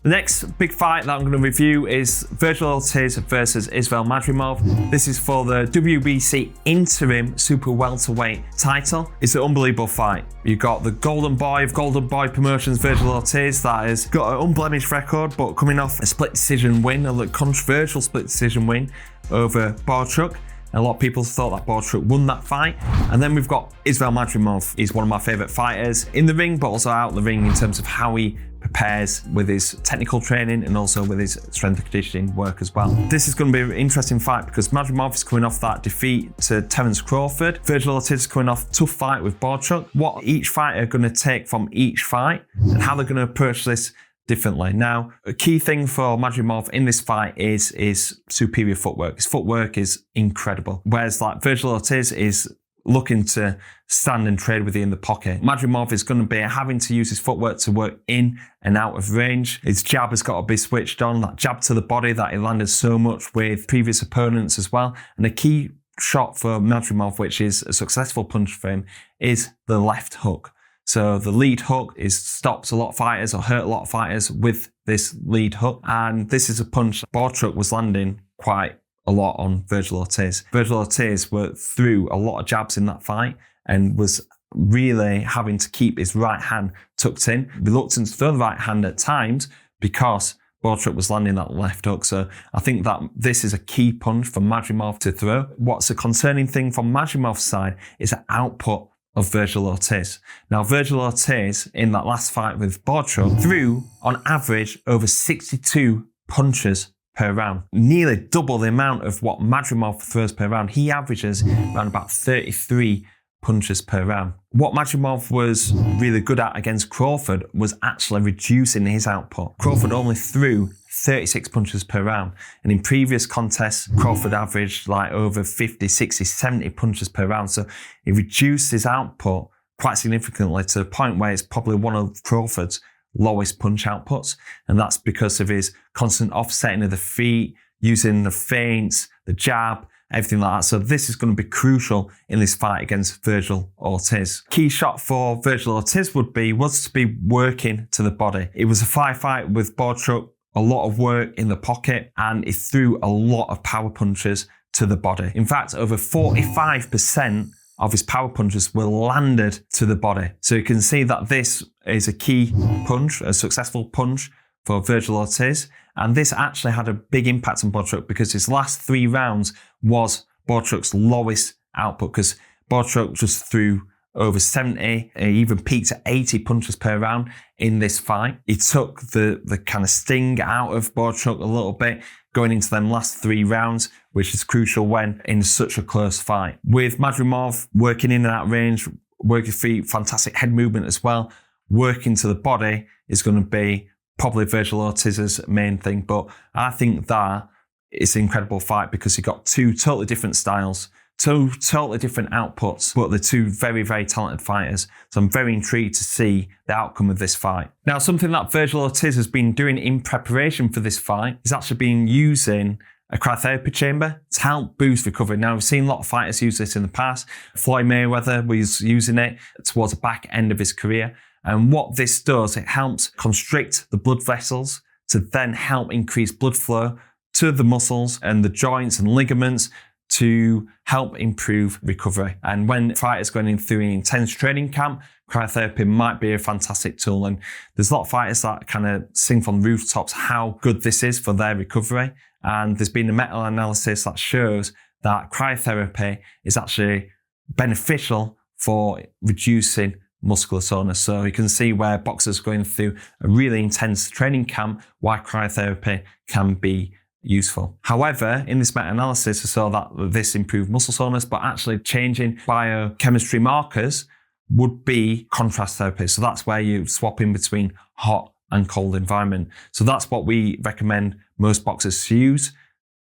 The next big fight that I'm going to review is Virgil Ortiz versus Israel Madrimov. This is for the WBC interim super welterweight title. It's an unbelievable fight. You've got the golden boy of Golden Boy Promotions, Virgil Ortiz, that has got an unblemished record, but coming off a split decision win, a controversial split decision win over Borchuk. A lot of people thought that Borchuk won that fight. And then we've got Israel Madrimov. He's one of my favourite fighters in the ring, but also out the ring in terms of how he prepares with his technical training and also with his strength and conditioning work as well. This is going to be an interesting fight because Madrimov is coming off that defeat to Terence Crawford. Virgil Ortiz is coming off a tough fight with Borchuk. What each fighter are going to take from each fight and how they're going to approach this differently. Now, a key thing for Madrimov in this fight is superior footwork. His footwork is incredible. Whereas like Virgil Ortiz is looking to stand and trade with you in the pocket. Madrimov is going to be having to use his footwork to work in and out of range. His jab has got to be switched on, that jab to the body that he landed so much with previous opponents as well. And a key shot for Madrimov, which is a successful punch for him, is the left hook. So the lead hook stops a lot of fighters or hurt a lot of fighters with this lead hook. And this is a punch Borchuk was landing quite a lot on Virgil Ortiz. Virgil Ortiz threw a lot of jabs in that fight and was really having to keep his right hand tucked in. Reluctant to throw the right hand at times because Borchuk was landing that left hook. So I think that this is a key punch for Madrimov to throw. What's a concerning thing from Madrimov's side is the output of Virgil Ortiz. Now, Virgil Ortiz, in that last fight with Borchuk, threw on average over 62 punches per round, nearly double the amount of what Madrimov throws per round. He averages around about 33 punches per round. What Madrimov was really good at against Crawford was actually reducing his output. Crawford only threw 36 punches per round. And in previous contests, Crawford averaged like over 50, 60, 70 punches per round. So he reduced his output quite significantly to the point where it's probably one of Crawford's lowest punch outputs. And that's because of his constant offsetting of the feet, using the feints, the jab, everything like that. So this is going to be crucial in this fight against Virgil Ortiz. Key shot for Virgil Ortiz was to be working to the body. It was a fight with Borchuk, a lot of work in the pocket, and he threw a lot of power punches to the body. In fact, over 45% of his power punches were landed to the body. So you can see that this is a key punch, a successful punch for Virgil Ortiz. And this actually had a big impact on Borchuk because his last 3 rounds was Borchuk's lowest output because Borchuk just threw over 70, he even peaked at 80 punches per round in this fight. He took the kind of sting out of Borchuk a little bit going into them last 3 rounds, which is crucial when in such a close fight. With Madrimov working in and out of range, working feet, fantastic head movement as well, working to the body is going to be probably Virgil Ortiz's main thing. But I think that it's an incredible fight because you got 2 totally different styles, 2 totally different outputs, but they're 2 very, very talented fighters. So I'm very intrigued to see the outcome of this fight. Now, something that Virgil Ortiz has been doing in preparation for this fight is actually been using a cryotherapy chamber to help boost recovery. Now, we've seen a lot of fighters use this in the past. Floyd Mayweather was using it towards the back end of his career. And what this does, it helps constrict the blood vessels to then help increase blood flow to the muscles and the joints and ligaments to help improve recovery. And when fighters going through an intense training camp, cryotherapy might be a fantastic tool. And there's a lot of fighters that kind of sing from rooftops how good this is for their recovery. And there's been a meta-analysis that shows that cryotherapy is actually beneficial for reducing muscular soreness. So you can see where boxers going through a really intense training camp, why cryotherapy can be useful. However, in this meta-analysis, I saw that this improved muscle soreness, but actually changing biochemistry markers would be contrast therapy. So that's where you swap in between hot and cold environment. So that's what we recommend most boxers to use,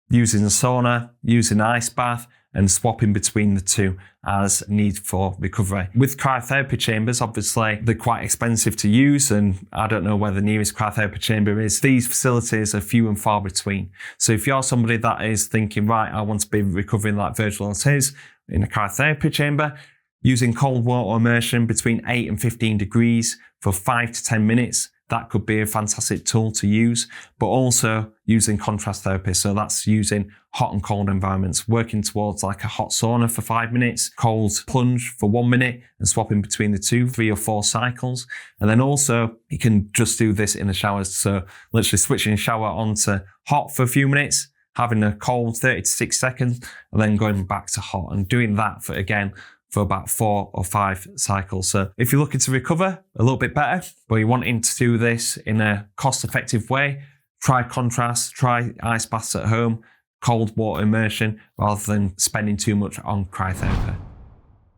using a sauna, using an ice bath, and swapping between the 2 as need for recovery. With cryotherapy chambers, obviously, they're quite expensive to use, and I don't know where the nearest cryotherapy chamber is. These facilities are few and far between. So if you're somebody that is thinking, right, I want to be recovering like Virgil Ortiz in a cryotherapy chamber, using cold water immersion between 8 and 15 degrees for 5 to 10 minutes that could be a fantastic tool to use, but also using contrast therapy. So that's using hot and cold environments, working towards like a hot sauna for 5 minutes, cold plunge for 1 minute, and swapping between the 2, 3 or 4 cycles. And then also you can just do this in the showers. So literally switching shower on to hot for a few minutes, having a cold 30 to 60 seconds, and then going back to hot, and doing that for about 4 or 5 cycles. So if you're looking to recover a little bit better, but you're wanting to do this in a cost-effective way, try contrast, try ice baths at home, cold water immersion, rather than spending too much on cryotherapy.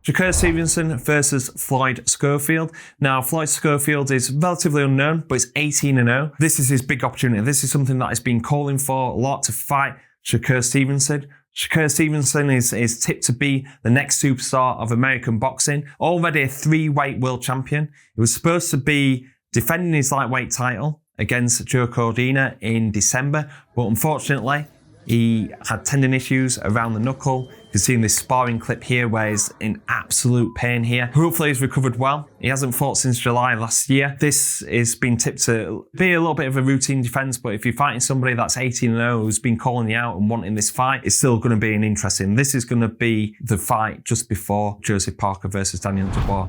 Shakur Stevenson versus Floyd Schofield. Now, Floyd Schofield is relatively unknown, but it's 18-0. This is his big opportunity. This is something that he's been calling for a lot, to fight Shakur Stevenson. Shakur Stevenson is tipped to be the next superstar of American boxing, already a 3-weight world champion. He was supposed to be defending his lightweight title against Joe Cordina in December, but unfortunately, he had tendon issues around the knuckle. You can see in this sparring clip here where he's in absolute pain here. Hopefully he's recovered well. He hasn't fought since July last year. This is been tipped to be a little bit of a routine defense, but if you're fighting somebody that's 18-0 who's been calling you out and wanting this fight, it's still going to be an interesting. This is going to be the fight just before Joseph Parker versus Daniel Dubois.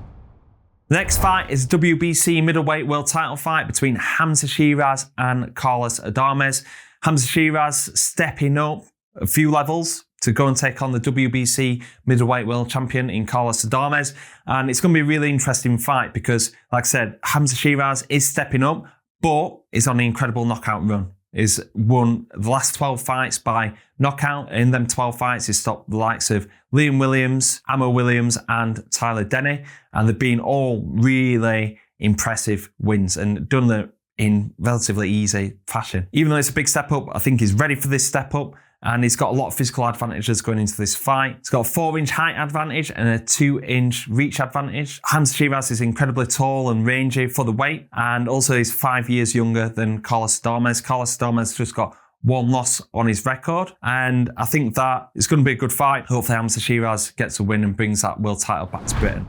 The next fight is a WBC middleweight world title fight between Hamza Shiraz and Carlos Adames. Hamza Shiraz stepping up a few levels to go and take on the WBC middleweight world champion in Carlos Adames. And it's going to be a really interesting fight because, like I said, Hamza Shiraz is stepping up, but is on an incredible knockout run. He's won the last 12 fights by knockout. In them 12 fights, he's stopped the likes of Liam Williams, Amo Williams, and Tyler Denny. And they've been all really impressive wins and done it in relatively easy fashion. Even though it's a big step up, I think he's ready for this step up, and he's got a lot of physical advantages going into this fight. He's got a 4-inch height advantage and a 2-inch reach advantage. Hamza Shiraz is incredibly tall and rangy for the weight, and also he's 5 years younger than Carlos Adames. Carlos Adames just got 1 loss on his record, and I think that it's going to be a good fight. Hopefully Hamza Shiraz gets a win and brings that world title back to Britain.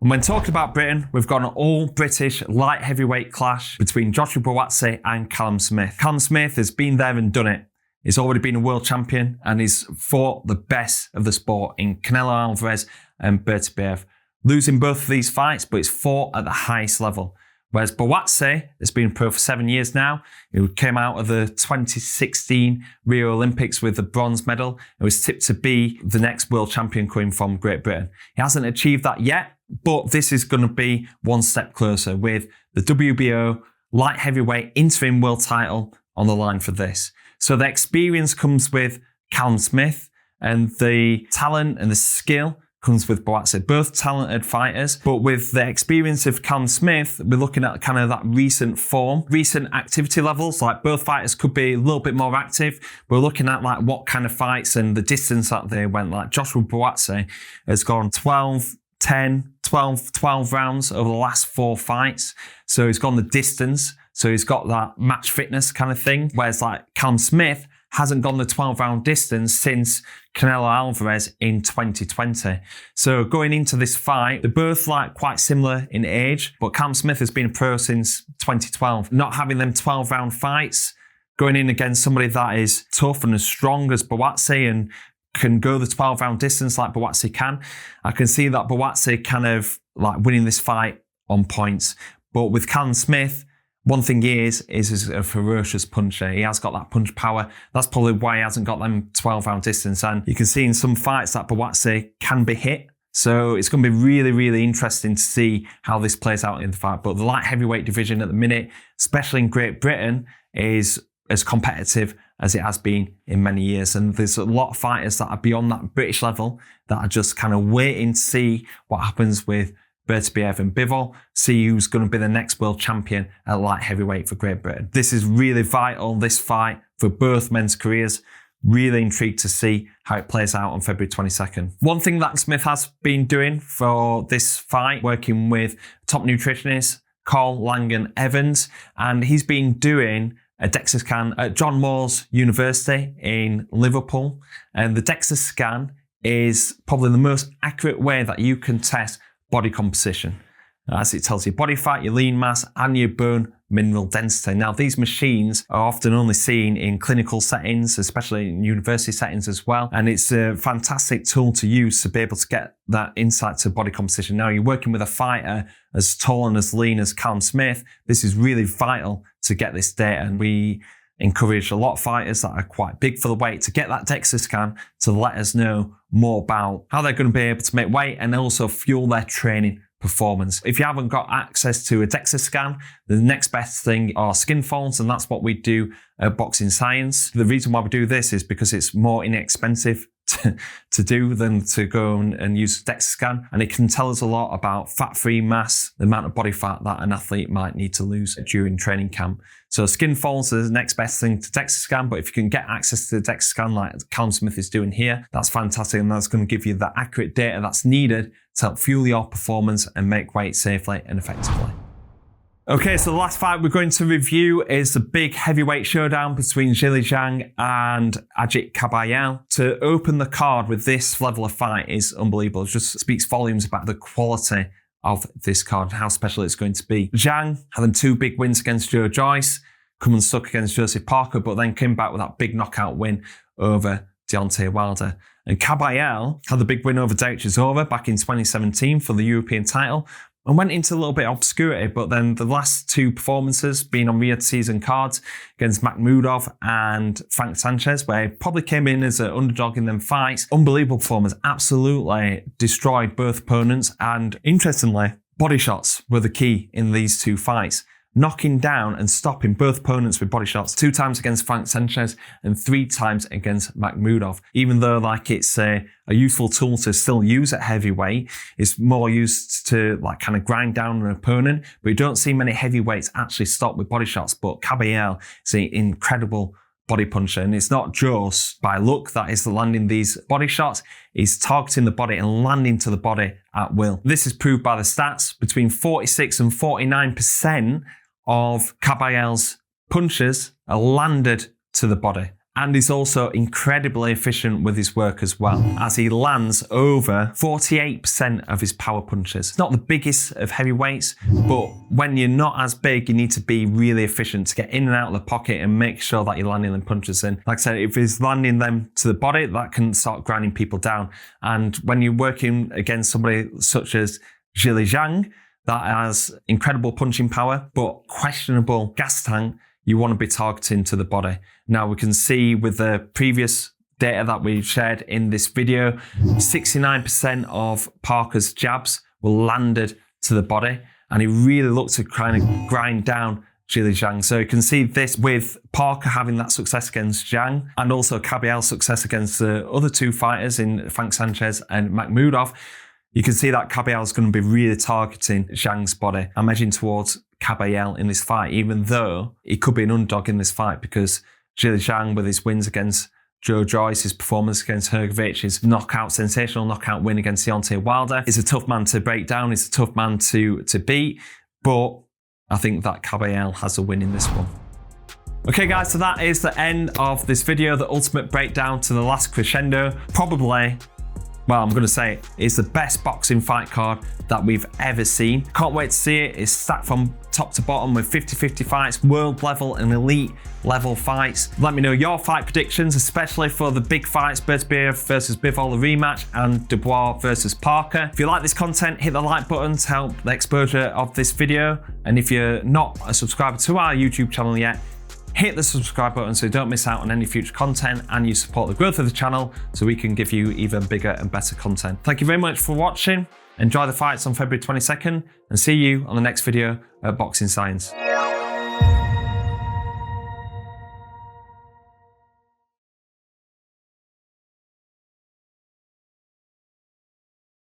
And when talking about Britain, we've got an all-British light heavyweight clash between Joshua Buatsi and Callum Smith. Callum Smith has been there and done it. He's already been a world champion and he's fought the best of the sport in Canelo Alvarez and Bertibiev, losing both of these fights, but he's fought at the highest level. Whereas Buatsi has been pro for 7 years now. He came out of the 2016 Rio Olympics with the bronze medal and was tipped to be the next world champion coming from Great Britain. He hasn't achieved that yet, but this is going to be one step closer with the WBO light heavyweight interim world title on the line for this. So the experience comes with Callum Smith and the talent and the skill comes with Buatsi. Both talented fighters, but with the experience of Callum Smith, we're looking at kind of that recent form, recent activity levels. Like both fighters could be a little bit more active. We're looking at like what kind of fights and the distance that they went. Like Joshua Buatsi has gone 12 rounds over the last 4 fights. So he's gone the distance. So he's got that match fitness kind of thing. Whereas like Callum Smith hasn't gone the 12-round distance since Canelo Alvarez in 2020. So going into this fight, they're both like quite similar in age, but Callum Smith has been a pro since 2012. Not having them 12-round fights, going in against somebody that is tough and as strong as Buatsi and can go the 12-round distance like Buatsi can. I can see that Buatsi kind of like winning this fight on points. But with Callum Smith, one thing he is a ferocious puncher. He has got that punch power. That's probably why he hasn't got them 12-round distance. And you can see in some fights that Buatsi can be hit. So it's going to be really, really interesting to see how this plays out in the fight. But the light heavyweight division at the minute, especially in Great Britain, is as competitive as it has been in many years. And there's a lot of fighters that are beyond that British level that are just kind of waiting to see what happens with Bertibiev and Bivol, see who's going to be the next world champion at light heavyweight for Great Britain. This is really vital, this fight, for both men's careers. Really intrigued to see how it plays out on February 22nd. One thing that Smith has been doing for this fight, working with top nutritionist Carl Langan Evans, and he's been doing a DEXA scan at John Moores University in Liverpool. And the DEXA scan is probably the most accurate way that you can test body composition, as it tells you body fat, your lean mass, and your bone mineral density. Now, these machines are often only seen in clinical settings, especially in university settings as well. And it's a fantastic tool to use to be able to get that insight to body composition. Now, you're working with a fighter as tall and as lean as Callum Smith. This is really vital to get this data. And we encourage a lot of fighters that are quite big for the weight to get that DEXA scan to let us know more about how they're going to be able to make weight and also fuel their training performance. If you haven't got access to a DEXA scan, the next best thing are skin folds, and that's what we do at Boxing Science. The reason why we do this is because it's more inexpensive to do than to go and use a DEXA scan, and it can tell us a lot about fat-free mass, the amount of body fat that an athlete might need to lose during training camp. So skin folds is the next best thing to DEXA scan, but if you can get access to the DEXA scan like Callum Smith is doing here, that's fantastic, and that's going to give you the accurate data that's needed to help fuel your performance and make weight safely and effectively. Okay, so the last fight we're going to review is the big heavyweight showdown between Zhang and Ajit Kabayel. To open the card with this level of fight is unbelievable. It just speaks volumes about the quality of this card and how special it's going to be. Zhang having 2 big wins against Joe Joyce, come unstuck against Joseph Parker, but then came back with that big knockout win over Deontay Wilder. And Kabayel had the big win over Derek Chisora back in 2017 for the European title, and went into a little bit of obscurity, but then the last 2 performances being on season cards against Madrimov and Frank Sanchez, where he probably came in as an underdog in them fights. Unbelievable performance, absolutely destroyed both opponents, and interestingly, body shots were the key in these 2 fights. Knocking down and stopping both opponents with body shots 2 times against Frank Sanchez and 3 times against Madrimov. Even though like it's a useful tool to still use at heavyweight, it's more used to like kind of grind down an opponent, but you don't see many heavyweights actually stop with body shots. But Kabayel is an incredible body puncher, and it's not just by luck that is landing these body shots. He's targeting the body and landing to the body at will. This is proved by the stats. Between 46 and 49% of Kabayel's punches are landed to the body. And he's also incredibly efficient with his work as well, as he lands over 48% of his power punches. It's not the biggest of heavyweights, but when you're not as big, you need to be really efficient to get in and out of the pocket and make sure that you're landing them punches in. Like I said, if he's landing them to the body, that can start grinding people down. And when you're working against somebody such as Zhang, that has incredible punching power, but questionable gas tank, you want to be targeting to the body. Now we can see with the previous data that we shared in this video, 69% of Parker's jabs were landed to the body, and he really looked to kind of grind down Zhang. So you can see this with Parker having that success against Zhang, and also Kabayel's success against the other 2 fighters in Frank Sanchez and Madrimov. You can see that Kabayel is going to be really targeting Zhang's body. I'm edging towards Kabayel in this fight, even though he could be an underdog in this fight, because Zhang, with his wins against Joe Joyce, his performance against Hrgovic, his sensational knockout win against Deontay Wilder, is a tough man to break down. He's a tough man to beat, but I think that Kabayel has a win in this one. Okay guys, so that is the end of this video, the ultimate breakdown to the last Crescendo. Probably, well, I'm going to say it's the best boxing fight card that we've ever seen. Can't wait to see it. It's stacked from top to bottom with 50-50 fights, world level and elite level fights. Let me know your fight predictions, especially for the big fights, Bertbeer versus Bivol, the rematch, and Dubois versus Parker. If you like this content, hit the like button to help the exposure of this video. And if you're not a subscriber to our YouTube channel yet, hit the subscribe button so you don't miss out on any future content, and you support the growth of the channel so we can give you even bigger and better content. Thank you very much for watching. Enjoy the fights on February 22nd, and see you on the next video at Boxing Science.